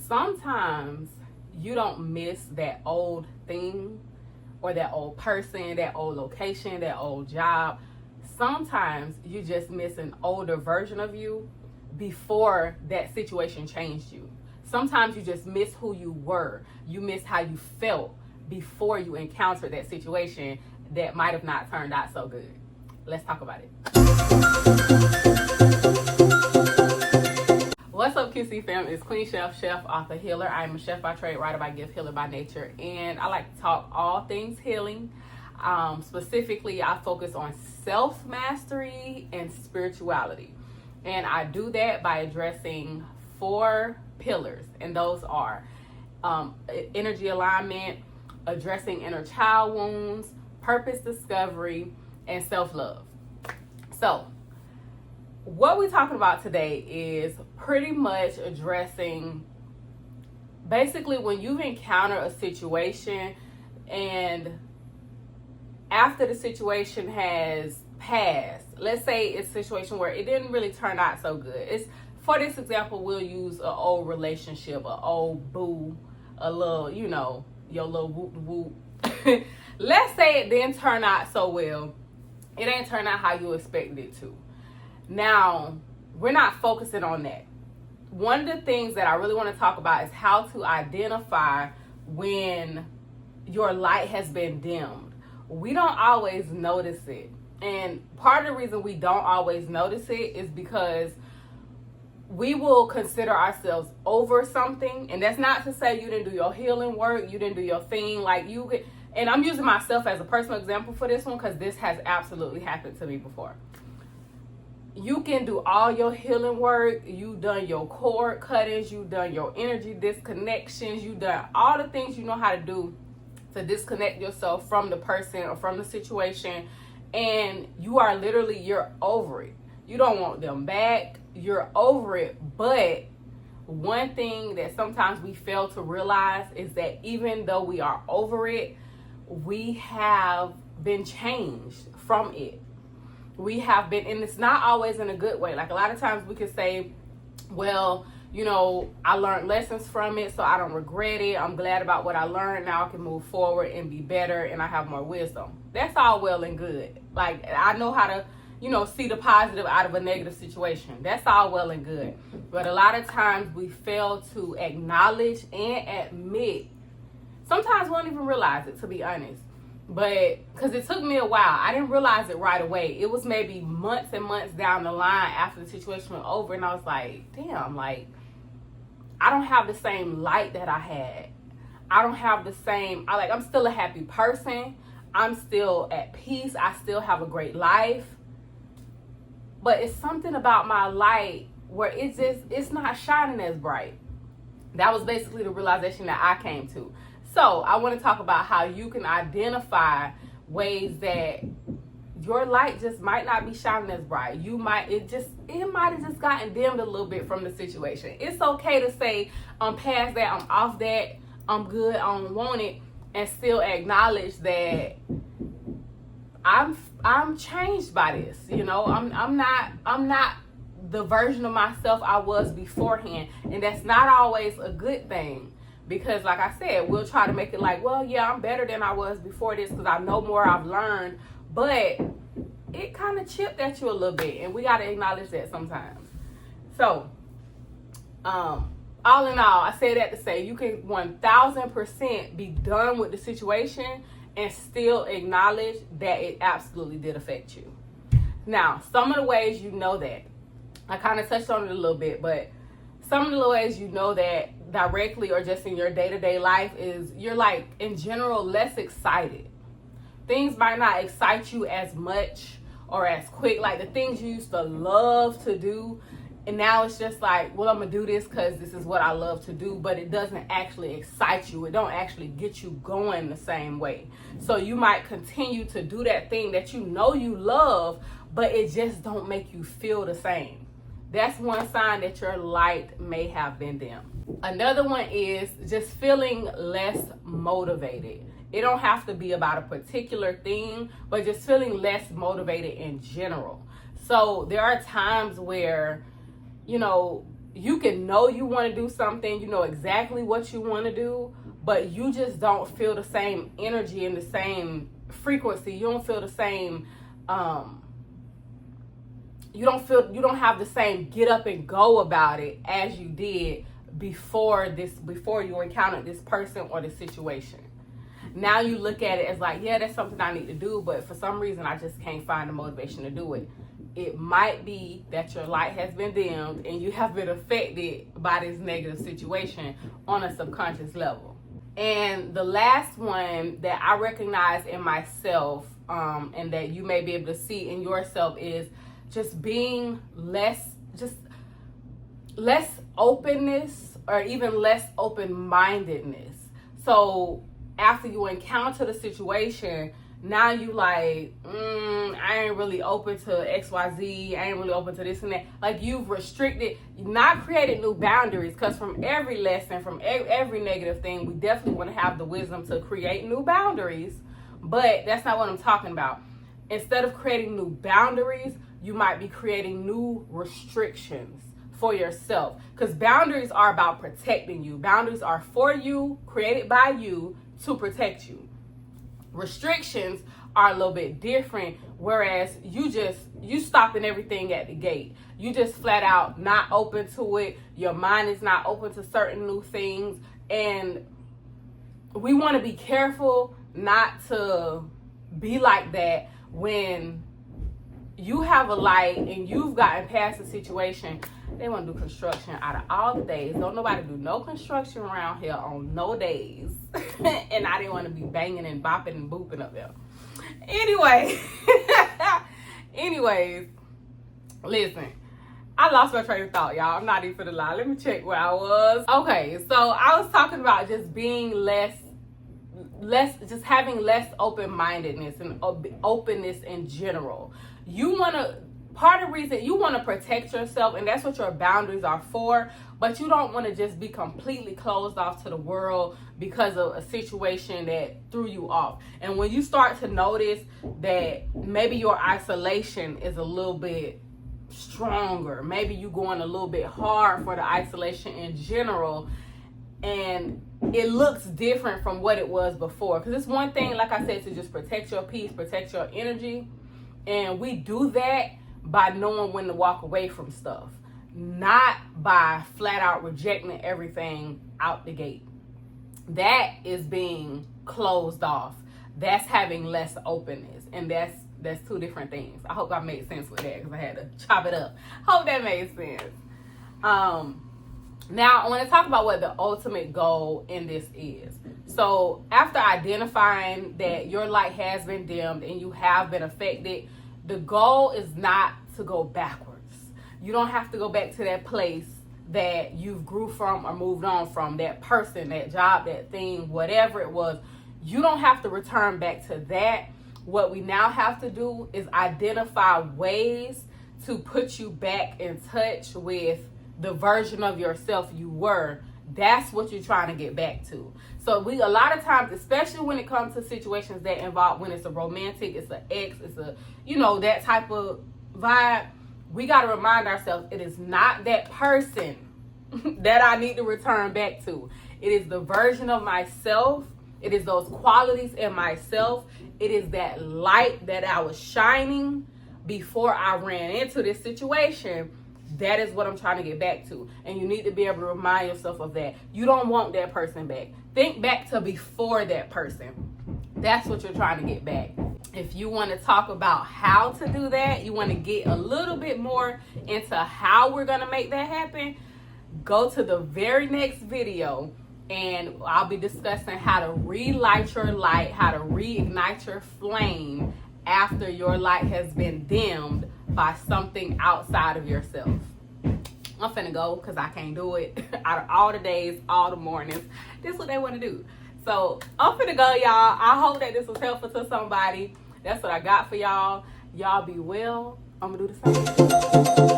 Sometimes you don't miss that old thing or that old person, that old location, that old job. Sometimes you just miss an older version of you before that situation changed you. Sometimes you just miss who you were. You miss how you felt before you encountered that situation that might have not turned out so good. Let's talk about it. What's up, QC fam? It's Queen Chef, author, healer. I am a chef by trade, writer by gift, healer by nature, and I like to talk all things healing. Specifically, I focus on self-mastery and spirituality. And I do that by addressing 4 pillars, and those are energy alignment, addressing inner child wounds, purpose discovery, and self-love. So, what we're talking about today is pretty much addressing basically when you've encountered a situation and after the situation has passed, let's say it's a situation where it didn't really turn out so good. For this example, we'll use an old relationship, an old boo, a little, your little whoop whoop. Let's say it didn't turn out so well. It ain't turned out how you expected it to. Now, we're not focusing on that. One of the things that I really want to talk about is how to identify when your light has been dimmed. We don't always notice it. And part of the reason we don't always notice it is because we will consider ourselves over something. And that's not to say you didn't do your healing work, you didn't do your thing. And I'm using myself as a personal example for this one because this has absolutely happened to me before. You can do all your healing work, you've done your cord cuttings, you've done your energy disconnections, you've done all the things you know how to do to disconnect yourself from the person or from the situation, and you're over it. You don't want them back, you're over it. But one thing that sometimes we fail to realize is that even though we are over it, we have been changed from it. We have been, and it's not always in a good way. Like a lot of times we could say, well, I learned lessons from it, so I don't regret it. I'm glad about what I learned. Now I can move forward and be better, and I have more wisdom. That's all well and good. Like, I know how to, see the positive out of a negative situation. That's all well and good. But a lot of times we fail to acknowledge and admit. Sometimes we don't even realize it, to be honest. But because it took me a while, I didn't realize it right away. It was maybe months and months down the line after the situation went over, and I was like, damn, I don't have the same light that I had. I don't have the same, I'm still a happy person. I'm still at peace. I still have a great life. But it's something about my light where it's not shining as bright. That was basically the realization that I came to. So I want to talk about how you can identify ways that your light just might not be shining as bright. It might have just gotten dimmed a little bit from the situation. It's okay to say, I'm past that, I'm off that, I'm good, I don't want it, and still acknowledge that I'm changed by this. I'm not the version of myself I was beforehand, and that's not always a good thing. Because like I said, we'll try to make it like, well, yeah, I'm better than I was before this because I know more, I've learned. But it kind of chipped at you a little bit, and we got to acknowledge that sometimes. So, all in all, I say that to say you can 1000% be done with the situation and still acknowledge that it absolutely did affect you. Now, some of the ways you know that, I kind of touched on it a little bit, but some of the ways you know that directly or just in your day-to-day life is you're in general less excited. Things might not excite you as much or as quick, like the things you used to love to do, and now it's just well, I'm gonna do this because this is what I love to do, but it doesn't actually excite you. It don't actually get you going the same way. So you might continue to do that thing that you know you love, but it just don't make you feel the same. That's one sign that your light may have been dimmed. Another one is just feeling less motivated. It don't have to be about a particular thing, but just feeling less motivated in general. So there are times where, you can know you want to do something, you know exactly what you want to do, but you just don't feel the same energy and the same frequency. You don't feel the same, you don't have the same get up and go about it as you did before you encountered this person or this situation. Now you look at it as like, yeah, that's something I need to do, but for some reason I just can't find the motivation to do it. It might be that your light has been dimmed and you have been affected by this negative situation on a subconscious level. And the last one that I recognize in myself, and that you may be able to see in yourself, is just being less openness, or even less open-mindedness. So after you encounter the situation, now you like, I ain't really open to XYZ, I ain't really open to this and that. Like, you've restricted, not created new boundaries, because from every lesson, from every negative thing, we definitely want to have the wisdom to create new boundaries, but that's not what I'm talking about. Instead of creating new boundaries, you might be creating new restrictions for yourself, because boundaries are about protecting you. Boundaries are for you, created by you to protect you. Restrictions are a little bit different, whereas you stopping everything at the gate. You just flat out not open to it. Your mind is not open to certain new things, and we want to be careful not to be like that when you have a light and you've gotten past the situation. They want to do construction out of all the days. Don't nobody do no construction around here on no days. And I didn't want to be banging and bopping and booping up there. Anyways, listen. I lost my train of thought, y'all. I'm not even gonna lie. Let me check where I was. Okay, so I was talking about just being just having less open-mindedness and openness in general. Part of the reason you want to protect yourself, and that's what your boundaries are for, but you don't want to just be completely closed off to the world because of a situation that threw you off. And when you start to notice that maybe your isolation is a little bit stronger, maybe you going a little bit hard for the isolation in general, and it looks different from what it was before. Because it's one thing, like I said, to just protect your peace, protect your energy, and we do that by knowing when to walk away from stuff, not by flat out rejecting everything out the gate. That is being closed off. That's having less openness, and that's two different things. I hope I made sense with that, because I had to chop it up. Hope that made sense. Now I want to talk about what the ultimate goal in this is. So after identifying that your light has been dimmed and you have been affected, the goal is not to go backwards. You don't have to go back to that place that you've grew from or moved on from, that person, that job, that thing, whatever it was. You don't have to return back to that. What we now have to do is identify ways to put you back in touch with the version of yourself you were. That's what you're trying to get back to. So a lot of times, especially when it comes to situations that involve, when it's a romantic, it's an ex, it's a, that type of vibe, we got to remind ourselves, it is not that person that I need to return back to. It is the version of myself. It is those qualities in myself. It is that light that I was shining before I ran into this situation. That is what I'm trying to get back to. And you need to be able to remind yourself of that. You don't want that person back. Think back to before that person. That's what you're trying to get back. If you want to talk about how to do that, you want to get a little bit more into how we're going to make that happen, go to the very next video, and I'll be discussing how to relight your light, how to reignite your flame after your light has been dimmed by something outside of yourself. I'm finna go because I can't do it. Out of all the days, all the mornings, this is what they want to do. So I'm finna go, y'all. I hope that this was helpful to somebody. That's what I got for y'all. Y'all be well. I'm gonna do the same.